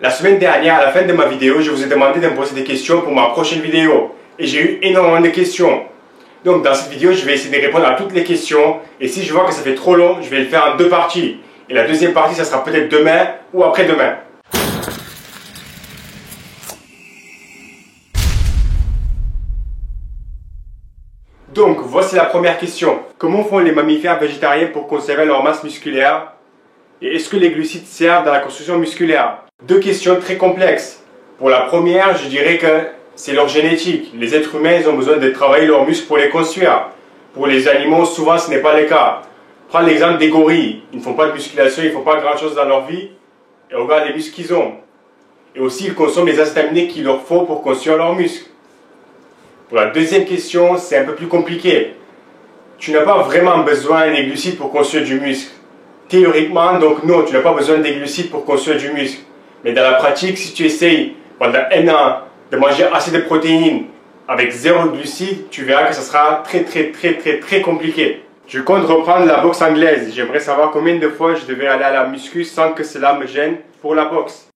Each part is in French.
La semaine dernière, à la fin de ma vidéo, je vous ai demandé de me poser des questions pour ma prochaine vidéo. Et j'ai eu énormément de questions. Donc dans cette vidéo, je vais essayer de répondre à toutes les questions. Et si je vois que ça fait trop long, je vais le faire en deux parties. Et la deuxième partie, ça sera peut-être demain ou après-demain. Donc, voici la première question. Comment font les mammifères végétariens pour conserver leur masse musculaire? Et est-ce que les glucides servent dans la construction musculaire? Deux questions très complexes. Pour la première, je dirais que c'est leur génétique. Les êtres humains, ils ont besoin de travailler leurs muscles pour les construire. Pour les animaux, souvent, ce n'est pas le cas. Prends l'exemple des gorilles. Ils ne font pas de musculation, ils ne font pas grand-chose dans leur vie. Et regarde les muscles qu'ils ont. Et aussi, ils consomment les acides aminés qu'il leur faut pour construire leurs muscles. Pour la deuxième question, c'est un peu plus compliqué. Tu n'as pas vraiment besoin des glucides pour construire du muscle. Théoriquement, donc non, tu n'as pas besoin des glucides pour construire du muscle. Mais dans la pratique, si tu essayes pendant un an de manger assez de protéines avec zéro glucides, tu verras que ce sera très compliqué. Je compte reprendre la boxe anglaise. J'aimerais savoir combien de fois je devais aller à la muscu sans que cela me gêne pour la boxe.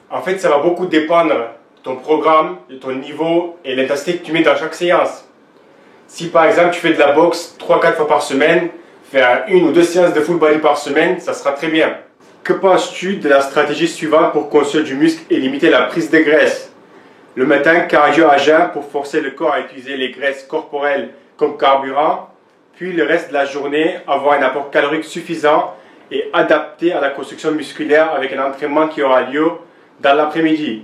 En fait, ça va beaucoup dépendre de ton programme, de ton niveau et l'intensité que tu mets dans chaque séance. Si par exemple tu fais de la boxe 3-4 fois par semaine, faire une ou deux séances de full body par semaine, ça sera très bien. Que penses-tu de la stratégie suivante pour construire du muscle et limiter la prise de graisse? Le matin, cardio à jeun pour forcer le corps à utiliser les graisses corporelles comme carburant, puis le reste de la journée, avoir un apport calorique suffisant et adapté à la construction musculaire avec un entraînement qui aura lieu dans l'après-midi.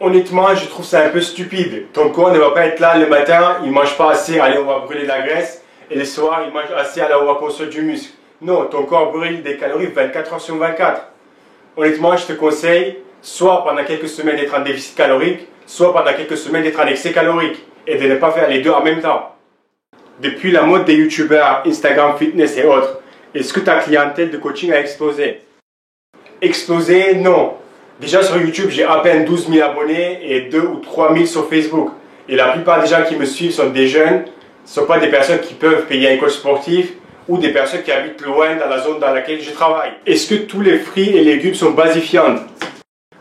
Honnêtement, je trouve ça un peu stupide. Ton corps ne va pas être là le matin, il ne mange pas assez, allez on va brûler de la graisse, et le soir il mange assez, allez on va construire du muscle. Non, ton corps brûle des calories 24 heures sur 24. Honnêtement, je te conseille, soit pendant quelques semaines d'être en déficit calorique, soit pendant quelques semaines d'être en excès calorique, et de ne pas faire les deux en même temps. Depuis la mode des youtubeurs, Instagram Fitness et autres, est-ce que ta clientèle de coaching a explosé? Explosé, non. Déjà sur YouTube, j'ai à peine 12 000 abonnés et 2 ou 3 000 sur Facebook. Et la plupart des gens qui me suivent sont des jeunes, ce ne sont pas des personnes qui peuvent payer un coach sportif ou des personnes qui habitent loin dans la zone dans laquelle je travaille. Est-ce que tous les fruits et légumes sont basifiants?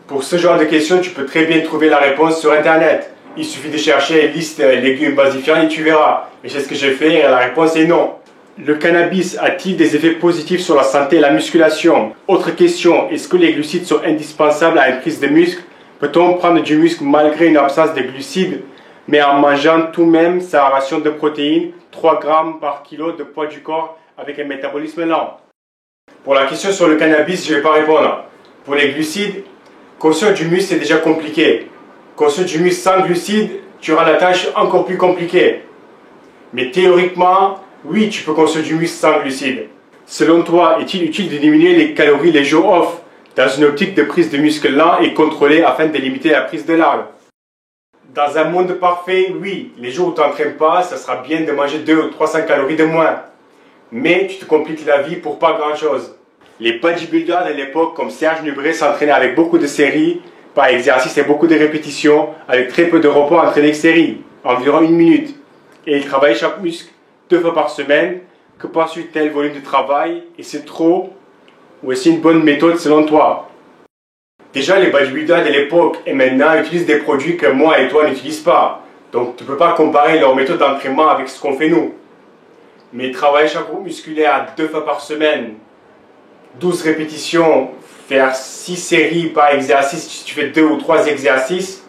Pour ce genre de questions, tu peux très bien trouver la réponse sur Internet. Il suffit de chercher liste légumes basifiants et tu verras. Et c'est ce que j'ai fait et la réponse est non. Le cannabis a-t-il des effets positifs sur la santé et la musculation? Autre question, est-ce que les glucides sont indispensables à une prise de muscle? Peut-on prendre du muscle malgré une absence de glucides, mais en mangeant tout de même sa ration de protéines, 3 grammes par kilo de poids du corps avec un métabolisme lent? Pour la question sur le cannabis, je ne vais pas répondre. Pour les glucides, construire du muscle c'est déjà compliqué. Construire du muscle sans glucides, tu auras la tâche encore plus compliquée. Mais théoriquement, oui, tu peux construire du muscle sans glucides. Selon toi, est-il utile de diminuer les calories les jours off dans une optique de prise de muscle lent et contrôlée afin de limiter la prise de larves? Dans un monde parfait, oui, les jours où tu n'entraînes pas, ça sera bien de manger 200 ou 300 calories de moins. Mais tu te compliques la vie pour pas grand-chose. Les bodybuilders de l'époque comme Serge Nubret s'entraînaient avec beaucoup de séries, par exercice et beaucoup de répétitions, avec très peu de repos entre les séries, environ 1 minute. Et ils travaillaient chaque muscle 2 fois par semaine. Que penses-tu de tel volume de travail? Et c'est trop? Ou est-ce une bonne méthode selon toi? Déjà, les bodybuilders de l'époque et maintenant utilisent des produits que moi et toi n'utilisent pas. Donc tu ne peux pas comparer leur méthode d'entraînement avec ce qu'on fait nous. Mais travailler chaque groupe musculaire 2 fois par semaine, 12 répétitions, faire 6 séries par exercice, si tu fais 2 ou 3 exercices,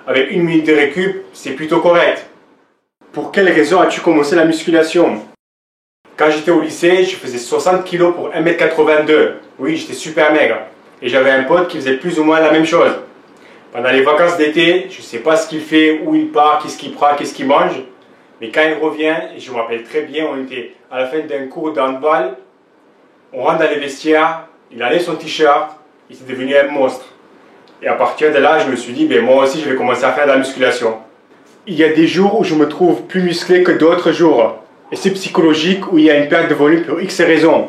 avec 1 minute de récup, c'est plutôt correct. Pour quelle raison as-tu commencé la musculation? Quand j'étais au lycée, je faisais 60 kg pour 1m82. Oui, j'étais super maigre. Et j'avais un pote qui faisait plus ou moins la même chose. Pendant les vacances d'été, je ne sais pas ce qu'il fait, où il part, qu'est-ce qu'il prend, qu'est-ce qu'il mange. Mais quand il revient, et je me rappelle très bien, on était à la fin d'un cours d'handball, on rentre dans les vestiaires, il enlève son t-shirt, il était devenu un monstre. Et à partir de là, je me suis dit, ben moi aussi je vais commencer à faire de la musculation. Il y a des jours où je me trouve plus musclé que d'autres jours. Et c'est psychologique où il y a une perte de volume pour X raisons.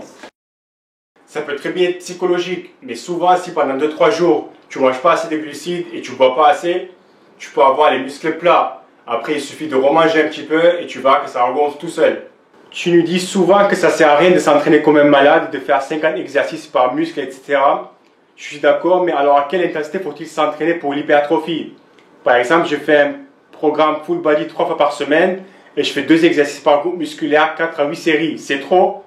Ça peut très bien être psychologique, mais souvent si pendant 2-3 jours tu ne manges pas assez de glucides et tu ne bois pas assez, tu peux avoir les muscles plats. Après il suffit de remanger un petit peu et tu verras que ça regonfle tout seul. Tu nous dis souvent que ça ne sert à rien de s'entraîner comme un malade, de faire 50 exercices par muscle, etc. Je suis d'accord, mais alors à quelle intensité faut-il s'entraîner pour l'hypertrophie? Par exemple, je fais un programme full body 3 fois par semaine et je fais 2 exercices par groupe musculaire, 4 à 8 séries. C'est trop?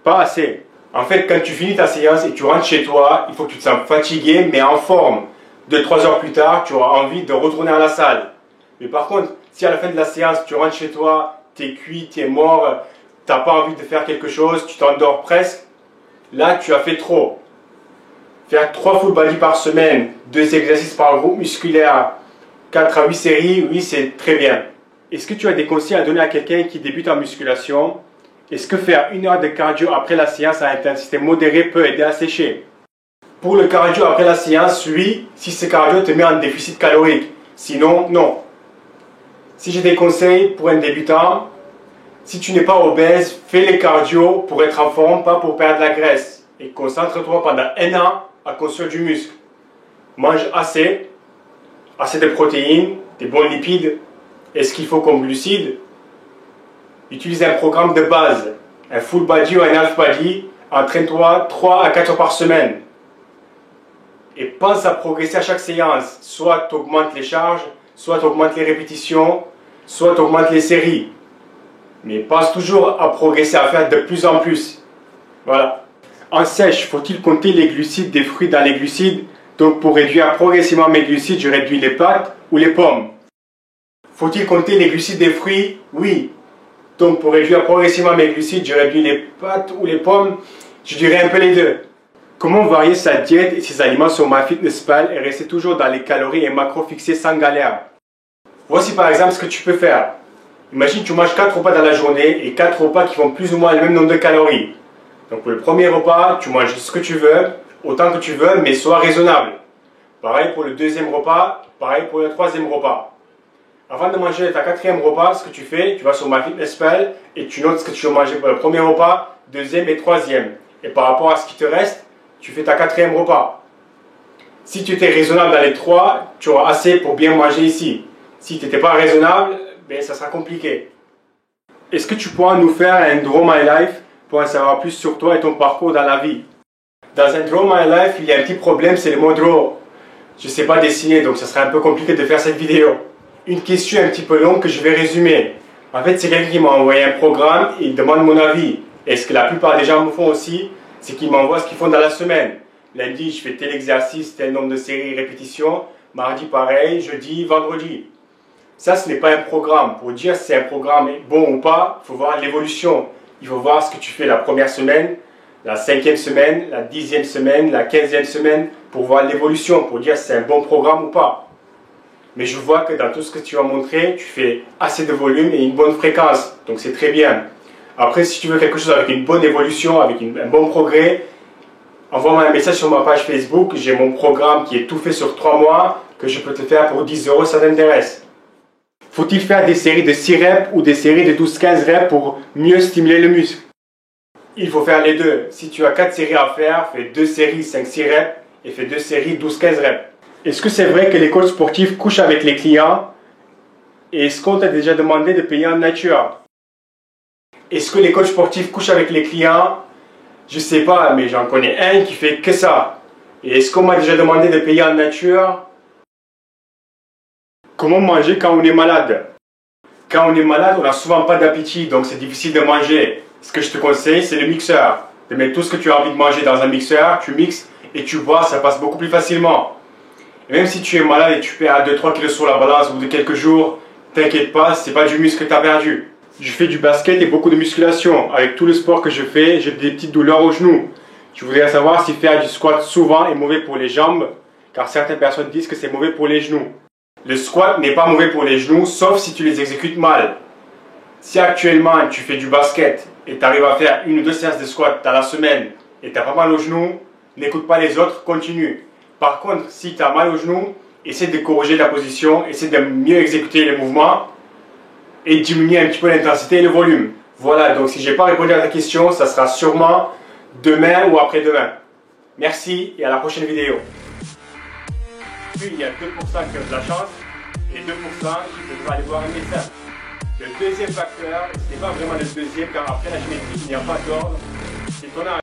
Pas assez. En fait, quand tu finis ta séance et tu rentres chez toi, il faut que tu te sens fatigué mais en forme. 2-3 heures plus tard, tu auras envie de retourner à la salle. Mais par contre, si à la fin de la séance, tu rentres chez toi, tu es cuit, tu es mort, tu n'as pas envie de faire quelque chose, tu t'endors presque, là tu as fait trop. Faire 3 full body par semaine, 2 exercices par groupe musculaire, 4 à 8 séries, oui c'est très bien. Est-ce que tu as des conseils à donner à quelqu'un qui débute en musculation? Est-ce que faire 1 heure de cardio après la séance à intensité modérée peut aider à sécher? Pour le cardio après la séance, oui, si ce cardio te met en déficit calorique. Sinon, non. Si j'ai des conseils pour un débutant, si tu n'es pas obèse, fais les cardio pour être en forme, pas pour perdre la graisse. Et concentre-toi pendant 1 an à construire du muscle. Mange assez de protéines, des bons lipides, et ce qu'il faut comme glucides. Utilise un programme de base, un full body ou un half body. Entraîne-toi 3 à 4 heures par semaine. Et pense à progresser à chaque séance. Soit tu augmentes les charges, soit tu augmentes les répétitions, soit tu augmentes les séries. Mais pense toujours à progresser, à faire de plus en plus. Voilà. En sèche, faut-il compter les glucides des fruits dans les glucides? Donc pour réduire progressivement mes glucides, je réduis les pâtes ou les pommes. Faut-il compter les glucides des fruits? Oui. Donc pour réduire progressivement mes glucides, je réduis les pâtes ou les pommes. Je dirais un peu les deux. Comment varier sa diète et ses aliments sur MyFitnessPal et rester toujours dans les calories et macros fixés sans galère? Voici par exemple ce que tu peux faire. Imagine que tu manges 4 repas dans la journée et 4 repas qui font plus ou moins le même nombre de calories. Donc pour le premier repas, tu manges ce que tu veux, autant que tu veux, mais sois raisonnable. Pareil pour le deuxième repas, pareil pour le troisième repas. Avant de manger ta 4e repas, ce que tu fais, tu vas sur MyFitnessPal et tu notes ce que tu veux manger pour le premier repas, deuxième et troisième. Et par rapport à ce qui te reste, tu fais ta 4e repas. Si tu étais raisonnable dans les 3, tu auras assez pour bien manger ici. Si tu n'étais pas raisonnable, ben, ça sera compliqué. Est-ce que tu pourras nous faire un Draw My Life pour en savoir plus sur toi et ton parcours dans la vie? Dans un Draw My Life, il y a un petit problème, c'est le mot draw. Je ne sais pas dessiner, donc ça serait un peu compliqué de faire cette vidéo. Une question un petit peu longue que je vais résumer. En fait, c'est quelqu'un qui m'a envoyé un programme et il demande mon avis. Et ce que la plupart des gens me font aussi, c'est qu'ils m'envoient ce qu'ils font dans la semaine. Lundi, je fais tel exercice, tel nombre de séries, répétitions. Mardi, pareil. Jeudi, vendredi. Ça, ce n'est pas un programme. Pour dire si un programme est bon ou pas, il faut voir l'évolution. Il faut voir ce que tu fais la première semaine, la 5e semaine, la 10e semaine, la 15e semaine, pour voir l'évolution, pour dire si c'est un bon programme ou pas. Mais je vois que dans tout ce que tu as montré, tu fais assez de volume et une bonne fréquence. Donc c'est très bien. Après, si tu veux quelque chose avec une bonne évolution, avec un bon progrès, envoie-moi un message sur ma page Facebook. J'ai mon programme qui est tout fait sur 3 mois, que je peux te faire pour 10 €, ça t'intéresse. Faut-il faire des séries de 6 reps ou des séries de 12-15 reps pour mieux stimuler le muscle? Il faut faire les deux. Si tu as 4 séries à faire, fais 2 séries 5-6 reps et fais 2 séries 12-15 reps. Est-ce que c'est vrai que les coachs sportifs couchent avec les clients? Et est-ce qu'on t'a déjà demandé de payer en nature? Est-ce que les coachs sportifs couchent avec les clients? Je sais pas, mais j'en connais un qui fait que ça. Et est-ce qu'on m'a déjà demandé de payer en nature? Comment manger quand on est malade? Quand on est malade, on n'a souvent pas d'appétit, donc c'est difficile de manger. Ce que je te conseille, c'est le mixeur. De mettre tout ce que tu as envie de manger dans un mixeur, tu mixes et tu bois, ça passe beaucoup plus facilement. Et même si tu es malade et tu perds 2-3 kg sur la balance au bout de quelques jours, t'inquiète pas, c'est pas du muscle que tu as perdu. Je fais du basket et beaucoup de musculation. Avec tout le sport que je fais, j'ai des petites douleurs aux genoux. Je voudrais savoir si faire du squat souvent est mauvais pour les jambes, car certaines personnes disent que c'est mauvais pour les genoux. Le squat n'est pas mauvais pour les genoux, sauf si tu les exécutes mal. Si actuellement tu fais du basket et tu arrives à faire 1 ou 2 séances de squat dans la semaine et tu as pas mal aux genoux, n'écoute pas les autres, continue. Par contre, si tu as mal aux genoux, essaie de corriger ta position, essaie de mieux exécuter les mouvements et diminuer un petit peu l'intensité et le volume. Voilà, donc si je n'ai pas répondu à ta question, ça sera sûrement demain ou après-demain. Merci et à la prochaine vidéo. Il y a 2% qui ont de la chance et 2% qui peuvent aller voir un médecin. Le deuxième facteur, ce n'est pas vraiment le deuxième car après la génétique, il n'y a pas d'ordre. C'est ton âge.